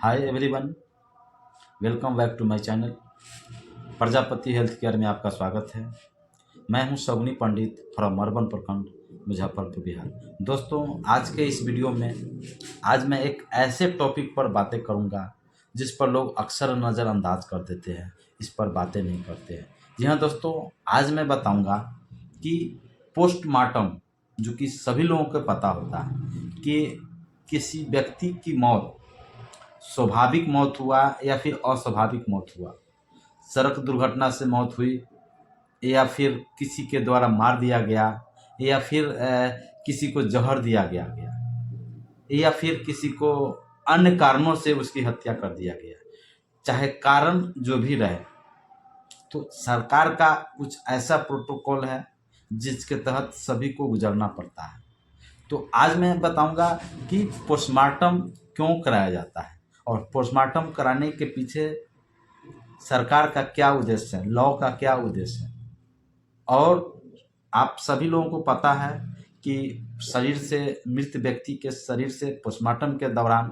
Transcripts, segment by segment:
Hi everyone, welcome back to my channel. Prajapati health care में आपका स्वागत है। मैं हूं शगुनी पंडित फ्रॉम अर्बन प्रखंड, मुजफ्फरपुर, बिहार। दोस्तों, आज के इस वीडियो में आज मैं एक ऐसे टॉपिक पर बातें करूंगा जिस पर लोग अक्सर नज़रअंदाज कर देते हैं, इस पर बातें नहीं करते हैं। जी हाँ दोस्तों, आज मैं बताऊंगा कि पोस्टमार्टम, जो कि सभी लोगों को पता होता है कि किसी व्यक्ति की मौत स्वाभाविक मौत हुआ या फिर अस्वाभाविक मौत हुआ, सड़क दुर्घटना से मौत हुई या फिर किसी के द्वारा मार दिया गया या फिर किसी को जहर दिया गया या फिर किसी को अन्य कारणों से उसकी हत्या कर दिया गया। चाहे कारण जो भी रहे, तो सरकार का कुछ ऐसा प्रोटोकॉल है जिसके तहत सभी को गुजरना पड़ता है। तो आज मैं बताऊंगा कि पोस्टमार्टम क्यों कराया जाता है और पोस्टमार्टम कराने के पीछे सरकार का क्या उद्देश्य है, लॉ का क्या उद्देश्य है। और आप सभी लोगों को पता है कि शरीर से, मृत व्यक्ति के शरीर से पोस्टमार्टम के दौरान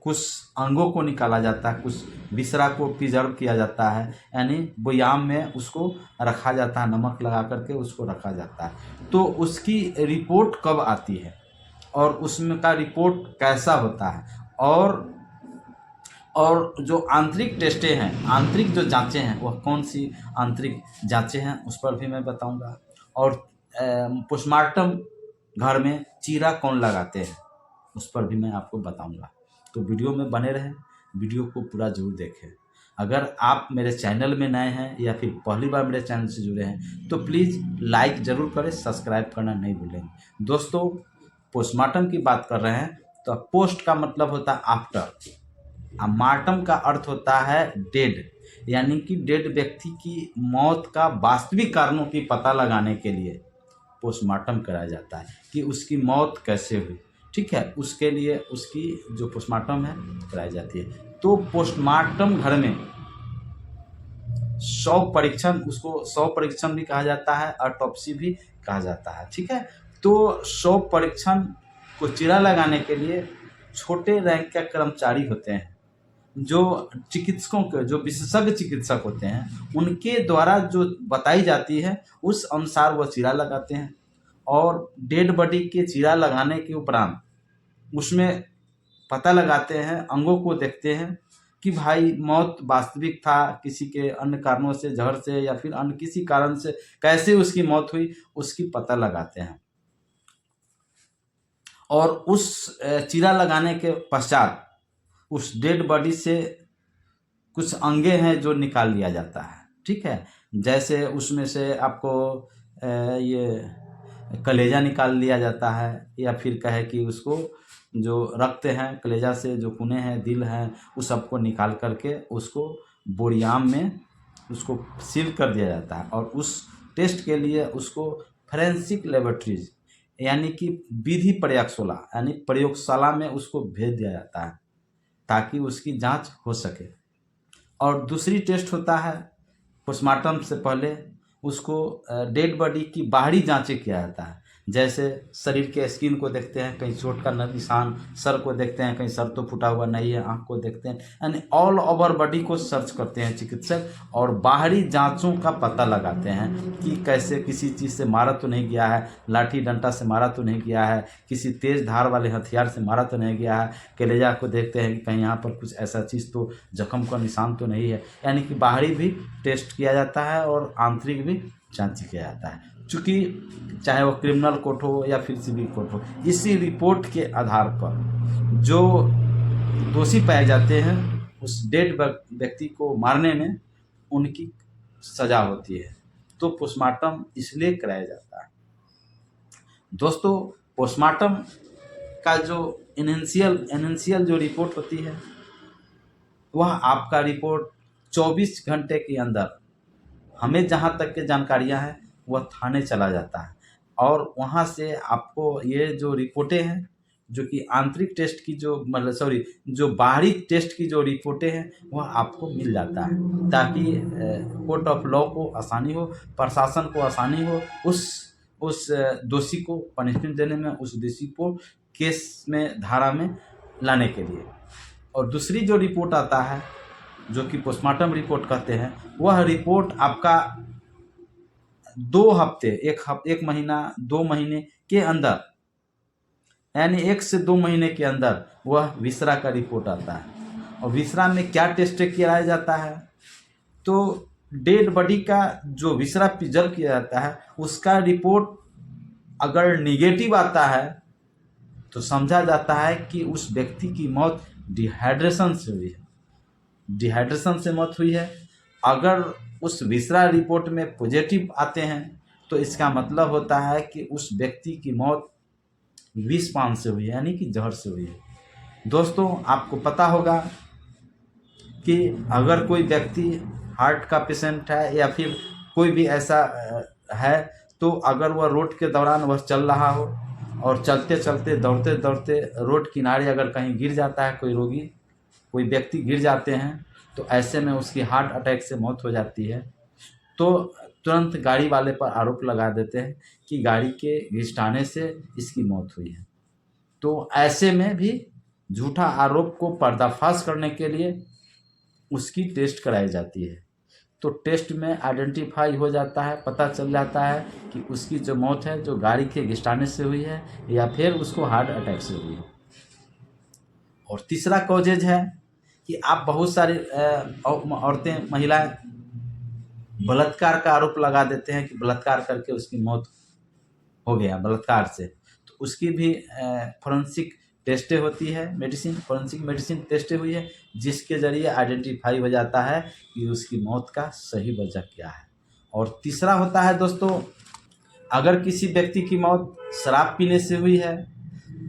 कुछ अंगों को निकाला जाता है, कुछ विसरा को प्रिजर्व किया जाता है, यानी बयाम में उसको रखा जाता है, नमक लगा करके उसको रखा जाता है। तो उसकी रिपोर्ट कब आती है और उसमें का रिपोर्ट कैसा होता है, और जो आंतरिक टेस्टें हैं, आंतरिक जो जांचें हैं, वह कौन सी आंतरिक जांचें हैं, उस पर भी मैं बताऊंगा। और पोस्टमार्टम घर में चीरा कौन लगाते हैं, उस पर भी मैं आपको बताऊंगा। तो वीडियो में बने रहें, वीडियो को पूरा जरूर देखें। अगर आप मेरे चैनल में नए हैं या फिर पहली बार मेरे चैनल से जुड़े हैं तो प्लीज़ लाइक ज़रूर करें, सब्सक्राइब करना नहीं भूलेंगे। दोस्तों, पोस्टमार्टम की बात कर रहे हैं तो पोस्ट का मतलब होता है आफ्टर, मार्टम का अर्थ होता है डेड, यानी कि डेड व्यक्ति की मौत का वास्तविक कारणों की पता लगाने के लिए पोस्टमार्टम कराया जाता है कि उसकी मौत कैसे हुई। ठीक है, उसके लिए उसकी जो पोस्टमार्टम है कराई जाती है। तो पोस्टमार्टम घर में शव परीक्षण, उसको शव परीक्षण भी कहा जाता है, ऑटोप्सी भी कहा जाता है। ठीक है, तो शव परीक्षण को चीरा लगाने के लिए छोटे रैंक के कर्मचारी होते हैं, जो चिकित्सकों के, जो विशेषज्ञ चिकित्सक होते हैं, उनके द्वारा जो बताई जाती है उस अनुसार वह चीरा लगाते हैं। और डेड बॉडी के चीरा लगाने के उपरांत उसमें पता लगाते हैं, अंगों को देखते हैं कि भाई मौत वास्तविक था, किसी के अन्य कारणों से, जहर से या फिर अन्य किसी कारण से कैसे उसकी मौत हुई, उसकी पता लगाते हैं। और उस चीरा लगाने के पश्चात उस डेड बॉडी से कुछ अंगे हैं जो निकाल लिया जाता है। ठीक है, जैसे उसमें से आपको ये कलेजा निकाल लिया जाता है, या फिर कहे कि उसको जो रक्त हैं कलेजा से, जो खूने हैं, दिल हैं, उस सबको निकाल करके उसको बोरियाम में उसको सील कर दिया जाता है। और उस टेस्ट के लिए उसको फोरेंसिक लेबोरेटरीज, यानी कि विधि प्रयोगशाला, यानी प्रयोगशाला में उसको भेज दिया जाता है ताकि उसकी जांच हो सके। और दूसरी टेस्ट होता है, पोस्टमार्टम से पहले उसको डेड बॉडी की बाहरी जांचें किया जाता है। जैसे शरीर के स्किन को देखते हैं, कहीं चोट का निशान, सर को देखते हैं, कहीं सर तो फुटा हुआ नहीं है, आँख को देखते हैं, यानी ऑल ओवर बॉडी को सर्च करते हैं चिकित्सक। और बाहरी जांचों का पता लगाते हैं कि कैसे, किसी चीज़ से मारा तो नहीं गया है, लाठी डंडा से मारा तो नहीं गया है, किसी तेज़ धार वाले हथियार से मारा तो नहीं गया है। कलेजा को देखते हैं कि कहीं यहाँ पर कुछ ऐसा चीज़ तो, जख्म का निशान तो नहीं है। यानी कि बाहरी भी टेस्ट किया जाता है और आंतरिक भी जांच किया जाता है। चूँकि चाहे वो क्रिमिनल कोर्ट हो या फिर सिविल कोर्ट हो, इसी रिपोर्ट के आधार पर जो दोषी पाए जाते हैं उस डेड व्यक्ति को मारने में उनकी सजा होती है। तो पोस्टमार्टम इसलिए कराया जाता है। दोस्तों, पोस्टमार्टम का जो इनिशियल जो रिपोर्ट होती है, वह आपका रिपोर्ट 24 घंटे के अंदर, हमें जहाँ तक के जानकारियाँ हैं, वह थाने चला जाता है। और वहाँ से आपको ये जो रिपोर्टें हैं, जो कि आंतरिक टेस्ट की जो, मतलब जो बाहरी टेस्ट की जो रिपोर्टें हैं, वह आपको मिल जाता है ताकि कोर्ट ऑफ लॉ को आसानी हो, प्रशासन को आसानी हो उस दोषी को पनिशमेंट देने में, उस दोषी को केस में, धारा में लाने के लिए। और दूसरी जो रिपोर्ट आता है जो कि पोस्टमार्टम रिपोर्ट कहते हैं, वह रिपोर्ट आपका 2 हफ्ते, एक महीना 2 महीने के अंदर, यानी 1 से 2 महीने के अंदर वह विसरा का रिपोर्ट आता है। और विसरा में क्या टेस्ट किया जाता है, तो डेड बॉडी का जो विसरा प्रिजर्व किया जाता है उसका रिपोर्ट अगर निगेटिव आता है तो समझा जाता है कि उस व्यक्ति की मौत डिहाइड्रेशन से हुई है, डिहाइड्रेशन से मौत हुई है। अगर उस विसरा रिपोर्ट में पॉजिटिव आते हैं तो इसका मतलब होता है कि उस व्यक्ति की मौत विषपान से हुई है, यानी कि जहर से हुई है। दोस्तों, आपको पता होगा कि अगर कोई व्यक्ति हार्ट का पेशेंट है या फिर कोई भी ऐसा है, तो अगर वह रोड के दौरान वह चल रहा हो और चलते चलते दौड़ते दौड़ते रोड किनारे अगर कहीं गिर जाता है, कोई रोगी, कोई व्यक्ति गिर जाते हैं, तो ऐसे में उसकी हार्ट अटैक से मौत हो जाती है, तो तुरंत गाड़ी वाले पर आरोप लगा देते हैं कि गाड़ी के घिसटाने से इसकी मौत हुई है। तो ऐसे में भी झूठा आरोप को पर्दाफाश करने के लिए उसकी टेस्ट कराई जाती है। तो टेस्ट में आइडेंटिफाई हो जाता है, पता चल जाता है कि उसकी जो मौत है जो गाड़ी के घिसटाने से हुई है या फिर उसको हार्ट अटैक से हुई है। और तीसरा कॉजेज है कि आप बहुत सारे औरतें, महिलाएं बलात्कार का आरोप लगा देते हैं कि बलात्कार करके उसकी मौत हो गया बलात्कार से, तो उसकी भी फोरेंसिक टेस्टें होती है, मेडिसिन, फोरेंसिक मेडिसिन टेस्टें हुई है, जिसके ज़रिए आइडेंटिफाई हो जाता है कि उसकी मौत का सही वजह क्या है। और तीसरा होता है दोस्तों, अगर किसी व्यक्ति की मौत शराब पीने से हुई है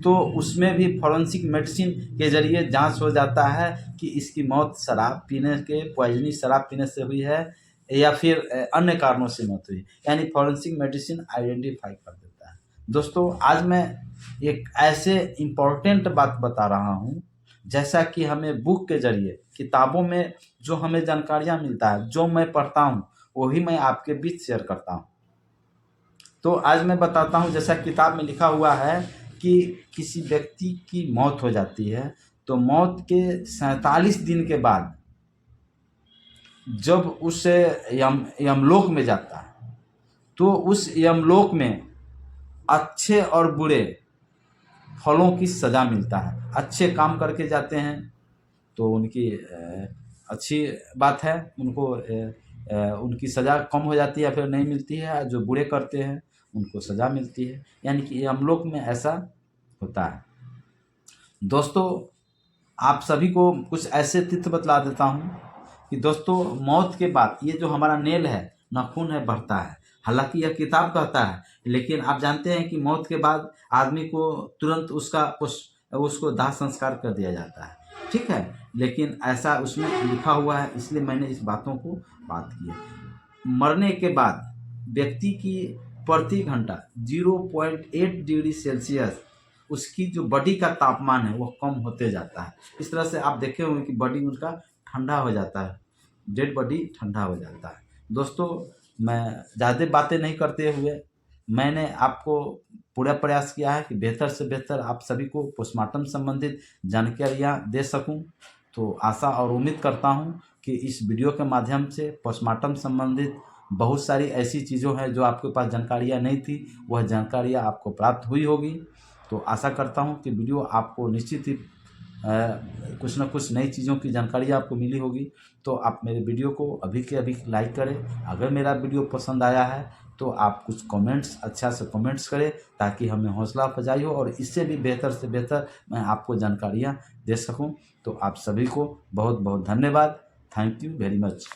तो उसमें भी फोरेंसिक मेडिसिन के ज़रिए जांच हो जाता है कि इसकी मौत शराब पीने के, पॉइजनी शराब पीने से हुई है या फिर अन्य कारणों से मौत हुई, यानी फोरेंसिक मेडिसिन आइडेंटिफाई कर देता है। दोस्तों, आज मैं एक ऐसे इम्पोर्टेंट बात बता रहा हूँ, जैसा कि हमें बुक के ज़रिए, किताबों में जो हमें जानकारियाँ मिलता है, जो मैं पढ़ता हूँ, वही मैं आपके बीच शेयर करता हूँ। तो आज मैं बताता हूँ, जैसा किताब में लिखा हुआ है कि किसी व्यक्ति की मौत हो जाती है तो मौत के 47 दिन के बाद जब उस यमलोक में जाता है तो उस यमलोक में अच्छे और बुरे फलों की सज़ा मिलता है। अच्छे काम करके जाते हैं तो उनकी अच्छी बात है, उनको उनकी सज़ा कम हो जाती है या फिर नहीं मिलती है, जो बुरे करते हैं उनको सज़ा मिलती है, यानी कि यमलोक में ऐसा होता है। दोस्तों, आप सभी को कुछ ऐसे तथ्य बतला देता हूँ कि दोस्तों, मौत के बाद ये जो हमारा नेल है, नाखून है, बढ़ता है। हालांकि यह किताब कहता है, लेकिन आप जानते हैं कि मौत के बाद आदमी को तुरंत उसको दाह संस्कार कर दिया जाता है, ठीक है, लेकिन ऐसा उसमें लिखा हुआ है, इसलिए मैंने इस बातों को बात की है। मरने के बाद व्यक्ति की प्रति घंटा 0.8 डिग्री सेल्सियस उसकी जो बॉडी का तापमान है वह कम होते जाता है। इस तरह से आप देखे होंगे कि बॉडी उनका ठंडा हो जाता है, डेड बॉडी ठंडा हो जाता है। दोस्तों, मैं ज़्यादा बातें नहीं करते हुए मैंने आपको पूरा प्रयास किया है कि बेहतर से बेहतर आप सभी को पोस्टमार्टम संबंधित जानकारियाँ दे सकूं। तो आशा और उम्मीद करता हूं कि इस वीडियो के माध्यम से पोस्टमार्टम संबंधित बहुत सारी ऐसी चीज़ों हैं जो आपके पास जानकारियाँ नहीं थी, वह जानकारियाँ आपको प्राप्त हुई होगी। तो आशा करता हूं कि वीडियो आपको निश्चित ही कुछ न कुछ नई चीज़ों की जानकारी आपको मिली होगी। तो आप मेरे वीडियो को अभी के अभी लाइक करें। अगर मेरा वीडियो पसंद आया है तो आप कुछ कमेंट्स, अच्छा से कमेंट्स करें, ताकि हमें हौसला अफजाई हो और इससे भी बेहतर से बेहतर मैं आपको जानकारियाँ दे सकूं। तो आप सभी को बहुत बहुत धन्यवाद। Thank you very much.